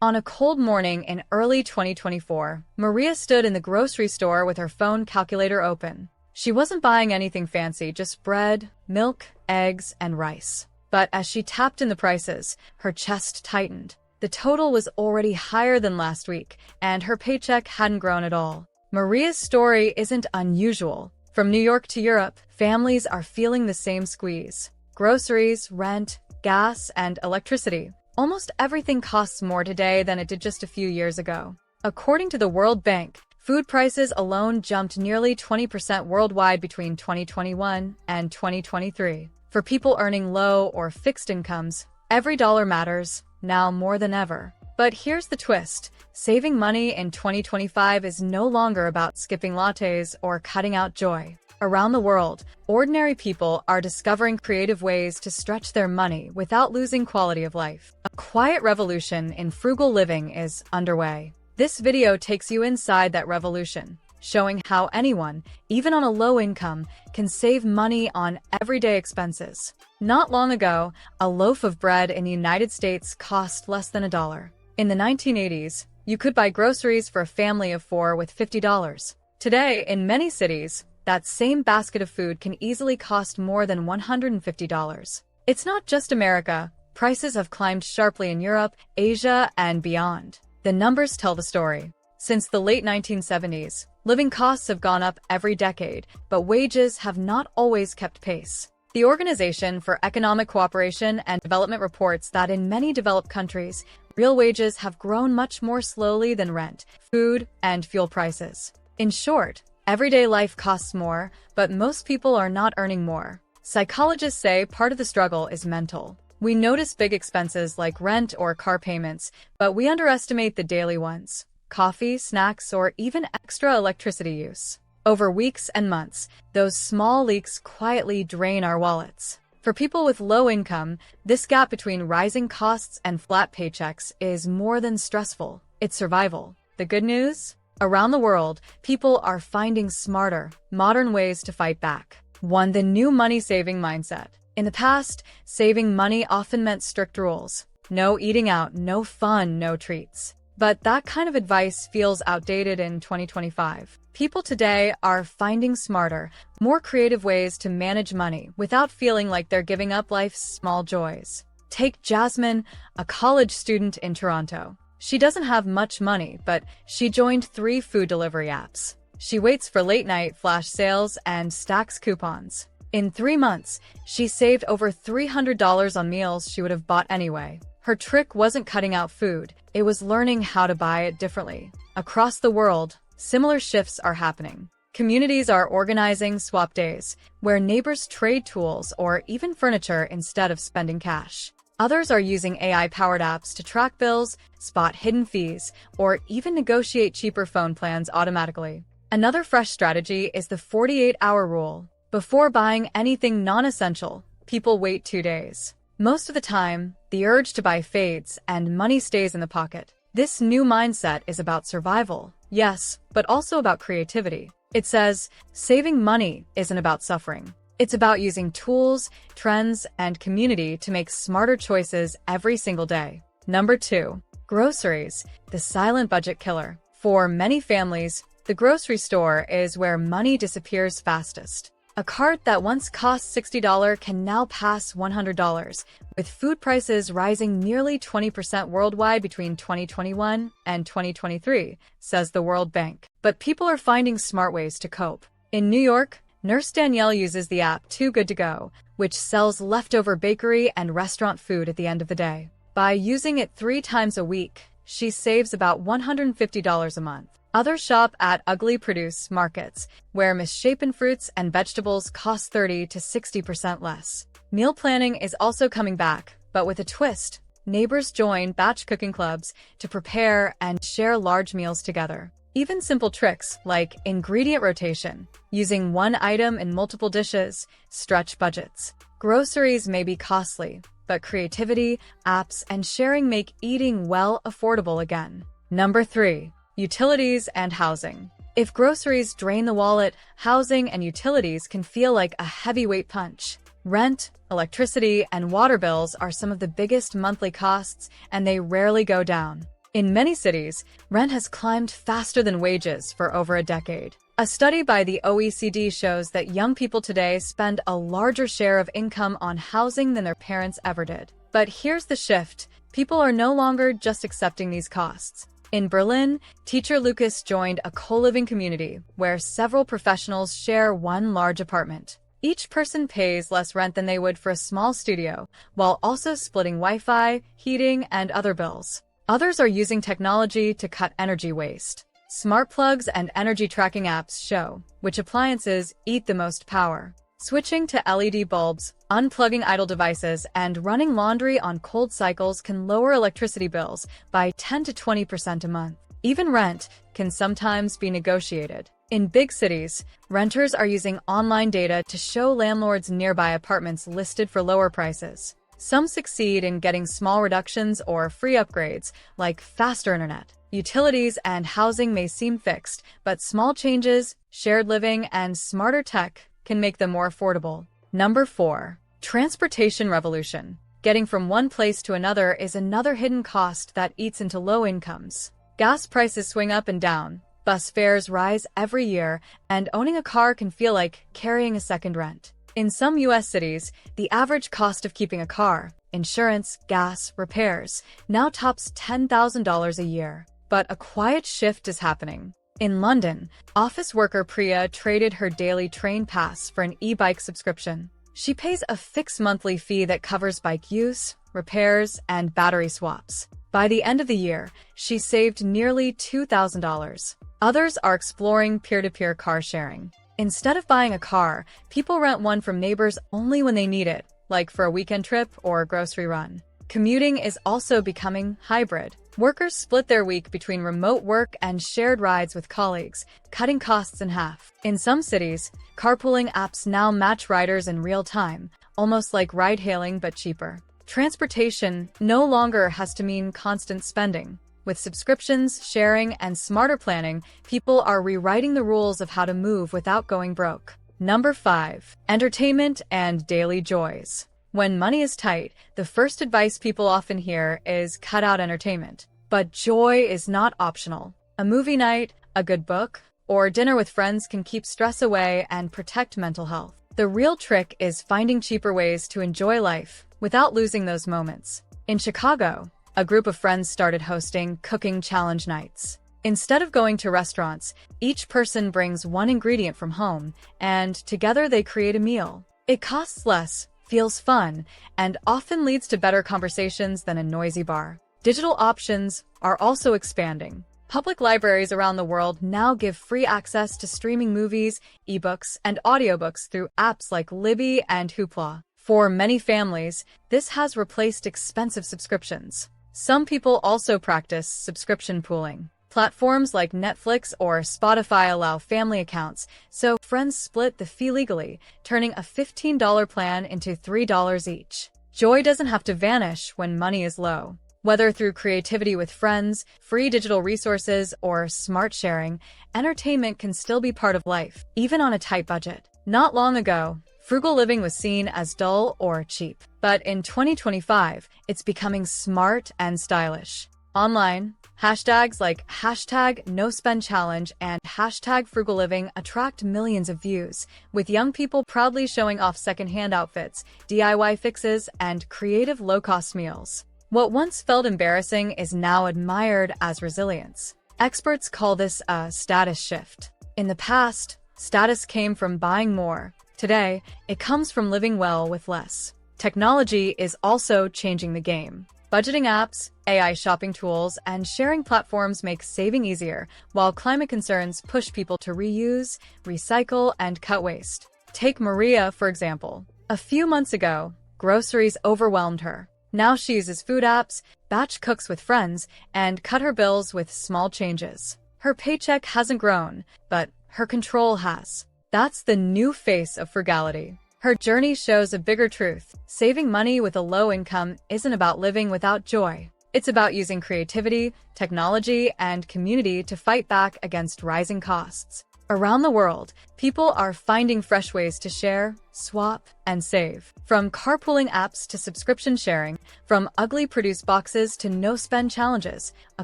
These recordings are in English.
On a cold morning in early 2024, Maria stood in the grocery store with her phone calculator open. She wasn't buying anything fancy, just bread, milk, eggs, and rice. But as she tapped in the prices, her chest tightened. The total was already higher than last week, and her paycheck hadn't grown at all. Maria's story isn't unusual. From New York to Europe, families are feeling the same squeeze. Groceries, rent, gas, and electricity. Almost everything costs more today than it did just a few years ago. According to the World Bank, food prices alone jumped nearly 20% worldwide between 2021 and 2023. For people earning low or fixed incomes, every dollar matters, now more than ever. But here's the twist. Saving money in 2025 is no longer about skipping lattes or cutting out joy. Around the world, ordinary people are discovering creative ways to stretch their money without losing quality of life. A quiet revolution in frugal living is underway. This video takes you inside that revolution, showing how anyone, even on a low income, can save money on everyday expenses. Not long ago, a loaf of bread in the United States cost less than $1. In the 1980s, you could buy groceries for a family of 4 with $50. Today, in many cities, that same basket of food can easily cost more than $150. It's not just America. Prices have climbed sharply in Europe, Asia, and beyond. The numbers tell the story. Since the late 1970s, living costs have gone up every decade, but wages have not always kept pace. The Organization for Economic Cooperation and Development reports that in many developed countries, real wages have grown much more slowly than rent, food, and fuel prices. In short, everyday life costs more, but most people are not earning more. Psychologists say part of the struggle is mental. We notice big expenses like rent or car payments, but we underestimate the daily ones: coffee, snacks, or even extra electricity use. Over weeks and months, those small leaks quietly drain our wallets. For people with low income, this gap between rising costs and flat paychecks is more than stressful. It's survival. The good news? Around the world, people are finding smarter, modern ways to fight back. 1. The new money-saving mindset. In the past, saving money often meant strict rules. No eating out, no fun, no treats. But that kind of advice feels outdated in 2025. People today are finding smarter, more creative ways to manage money without feeling like they're giving up life's small joys. Take Jasmine, a college student in Toronto. She doesn't have much money, but she joined 3 food delivery apps. She waits for late-night flash sales and stacks coupons. In 3 months, she saved over $300 on meals she would have bought anyway. Her trick wasn't cutting out food, it was learning how to buy it differently. Across the world, similar shifts are happening. Communities are organizing swap days, where neighbors trade tools or even furniture instead of spending cash. Others are using AI-powered apps to track bills, spot hidden fees, or even negotiate cheaper phone plans automatically. Another fresh strategy is the 48-hour rule. Before buying anything non-essential, people wait 2 days. Most of the time, the urge to buy fades and money stays in the pocket. This new mindset is about survival, yes, but also about creativity. It says, saving money isn't about suffering. It's about using tools, trends, and community to make smarter choices every single day. Number 2. Groceries, the silent budget killer. For many families, the grocery store is where money disappears fastest. A cart that once cost $60 can now pass $100, with food prices rising nearly 20% worldwide between 2021 and 2023, says the World Bank. But people are finding smart ways to cope. In New York, Nurse Danielle uses the app Too Good to Go, which sells leftover bakery and restaurant food at the end of the day. By using it 3 times a week, she saves about $150 a month. Others shop at ugly produce markets, where misshapen fruits and vegetables cost 30 to 60% less. Meal planning is also coming back, but with a twist. Neighbors join batch cooking clubs to prepare and share large meals together. Even simple tricks like ingredient rotation, using one item in multiple dishes, stretch budgets. Groceries may be costly, but creativity, apps, and sharing make eating well affordable again. Number 3. Utilities and housing. If groceries drain the wallet, housing and utilities can feel like a heavyweight punch. Rent, electricity, and water bills are some of the biggest monthly costs, and they rarely go down. In many cities, rent has climbed faster than wages for over a decade. A study by the OECD shows that young people today spend a larger share of income on housing than their parents ever did. But here's the shift. People are no longer just accepting these costs. In Berlin, teacher Lucas joined a co-living community where several professionals share one large apartment. Each person pays less rent than they would for a small studio, while also splitting Wi-Fi, heating, and other bills. Others are using technology to cut energy waste. Smart plugs and energy tracking apps show which appliances eat the most power. Switching to LED bulbs, unplugging idle devices, and running laundry on cold cycles can lower electricity bills by 10 to 20% a month. Even rent can sometimes be negotiated. In big cities, renters are using online data to show landlords nearby apartments listed for lower prices. Some succeed in getting small reductions or free upgrades, like faster internet. Utilities and housing may seem fixed, but small changes, shared living, and smarter tech can make them more affordable. Number 4. Transportation revolution. Getting from one place to another is another hidden cost that eats into low incomes. Gas prices swing up and down, bus fares rise every year, and owning a car can feel like carrying a second rent. In some U.S. cities, the average cost of keeping a car, insurance, gas, repairs, now tops $10,000 a year. But a quiet shift is happening. In London, office worker Priya traded her daily train pass for an e-bike subscription. She pays a fixed monthly fee that covers bike use, repairs, and battery swaps. By the end of the year, she saved nearly $2,000. Others are exploring peer-to-peer car sharing. Instead of buying a car, people rent one from neighbors only when they need it, like for a weekend trip or a grocery run. Commuting is also becoming hybrid. Workers split their week between remote work and shared rides with colleagues, cutting costs in half. In some cities, carpooling apps now match riders in real time, almost like ride-hailing but cheaper. Transportation no longer has to mean constant spending. With subscriptions, sharing, and smarter planning, people are rewriting the rules of how to move without going broke. Number 5. Entertainment and daily joys. When money is tight, the first advice people often hear is cut out entertainment. But joy is not optional. A movie night, a good book, or dinner with friends can keep stress away and protect mental health. The real trick is finding cheaper ways to enjoy life without losing those moments. In Chicago, a group of friends started hosting cooking challenge nights. Instead of going to restaurants, each person brings one ingredient from home, and together they create a meal. It costs less, feels fun, and often leads to better conversations than a noisy bar. Digital options are also expanding. Public libraries around the world now give free access to streaming movies, ebooks, and audiobooks through apps like Libby and Hoopla. For many families, this has replaced expensive subscriptions. Some people also practice subscription pooling. Platforms like Netflix or Spotify allow family accounts, so friends split the fee legally, turning a $15 plan into $3 each. Joy doesn't have to vanish when money is low. Whether through creativity with friends, free digital resources, or smart sharing, entertainment can still be part of life, even on a tight budget. Not long ago, frugal living was seen as dull or cheap. But in 2025, it's becoming smart and stylish. Online, hashtags like #NoSpendChallenge and #FrugalLiving attract millions of views, with young people proudly showing off secondhand outfits, DIY fixes, and creative low-cost meals. What once felt embarrassing is now admired as resilience. Experts call this a status shift. In the past, status came from buying more. Today, it comes from living well with less. Technology is also changing the game. Budgeting apps, AI shopping tools, and sharing platforms make saving easier, while climate concerns push people to reuse, recycle, and cut waste. Take Maria, for example. A few months ago, groceries overwhelmed her. Now she uses food apps, batch cooks with friends, and cut her bills with small changes. Her paycheck hasn't grown, but her control has. That's the new face of frugality. Her journey shows a bigger truth. Saving money with a low income isn't about living without joy. It's about using creativity, technology, and community to fight back against rising costs. Around the world, people are finding fresh ways to share, swap, and save. From carpooling apps to subscription sharing, from ugly produce boxes to no-spend challenges, a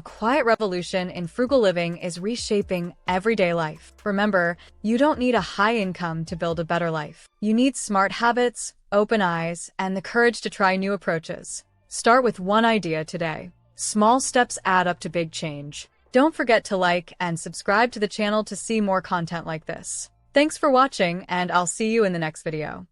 quiet revolution in frugal living is reshaping everyday life. Remember, you don't need a high income to build a better life. You need smart habits, open eyes, and the courage to try new approaches. Start with one idea today. Small steps add up to big change. Don't forget to like and subscribe to the channel to see more content like this. Thanks for watching, and I'll see you in the next video.